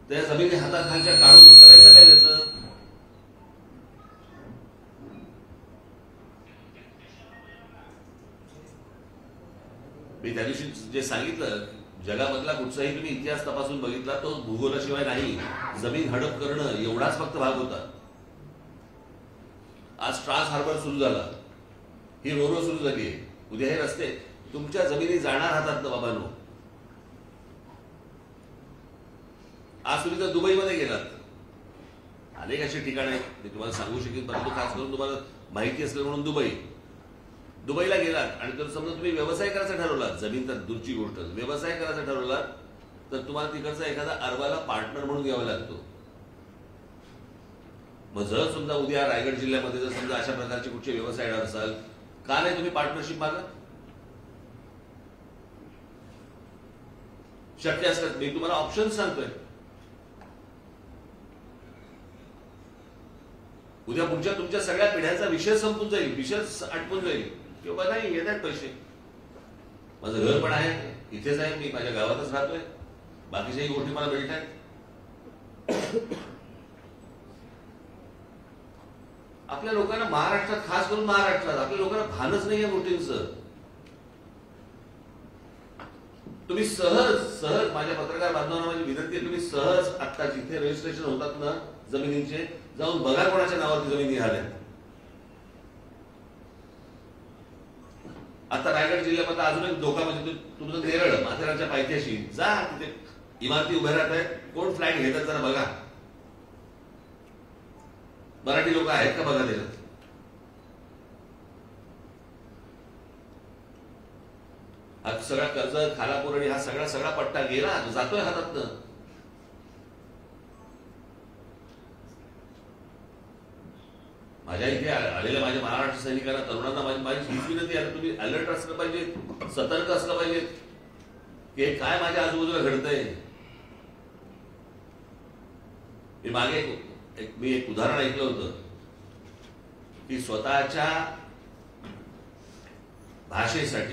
त्या जमिनी हाताखालच्या काढून करायचं काय त्याचं? मी त्या दिवशी जे सांगितलं, जगामधला कुठचाही तुम्ही इतिहास तपासून बघितला तो भूगोलाशिवाय नाही. जमीन हडप करणं एवढाच फक्त भाग होता. आज ट्रान्स हार्बर सुरू झाला, ही रोरो सुरू झाली आहे. उद्या हे रस्ते तुमच्या जमिनी जाणार हातात ना बाबांनो. आज तुम्ही तर दुबईमध्ये गेलात, अनेक अशी ठिकाणं आहेत मी तुम्हाला सांगू शकेन, परंतु खास करून तुम्हाला माहिती असलं म्हणून दुबईला गेलात आणि जर समजा तुम्ही व्यवसाय करायचा ठरवलात, जमीन तर दूरची गोष्ट, व्यवसाय करायचा ठरवलात तर तुम्हाला तिकडचा एखादा अरबाला पार्टनर म्हणून घ्यावा लागतो. मग जर समजा उद्या रायगड जिल्ह्यामध्ये जर समजा अशा प्रकारचे कुठचे व्यवसाय येणार असाल, का नाही तुम्ही पार्टनरशिप मागा? शक्य असतात. मी तुम्हाला ऑप्शन सांगतोय. उद्या पुढच्या तुमच्या सगळ्या पिढ्यांचा विषय संपून जाईल, विषय आटपून जाईल. किंवा नाही येत आहेत पैसे, माझं घर पण आहे इथेच आहे, मी माझ्या गावातच राहतोय, बाकीच्याही गोष्टी मला मिळत आहेत. आपल्या लोकांना महाराष्ट्रात, खास करून महाराष्ट्रात आपल्या लोकांना भानच नाही या गोष्टींचं. तुम्ही सहज माझ्या पत्रकार बांधवांना माझी विनंती आहे, तुम्ही सहज आता जिथे रजिस्ट्रेशन होतात ना जमिनींचे, जाऊन बघा कोणाच्या नावावरती जमिनी निघाल्या. आता रायगड जिल्ह्यामध्ये अजून एक धोका म्हणजे तुमचं नेरळ माथेरानच्या पायथ्याशी जा, तिथे इमारती उभ्या राहत आहेत, कोण फ्लॅट घेतात जरा बघा. मराठी लोक आहेत का बघा त्याच्यात. हा सगळा कर्ज, खालापूर आणि हा सगळा पट्टा गेला, जातोय हातातनं. माझ्या इथे आलेल्या माझ्या महाराष्ट्र सैनिकांना, तरुणांना माझी हीच विनंती आहे, तुम्ही अलर्ट असलं पाहिजे, सतर्क असलं पाहिजे की काय माझ्या आजूबाजूला घडतंय. मी मागे मी एक उदाहरण ऐकलं होतं की स्वतःच्या भाषेसाठी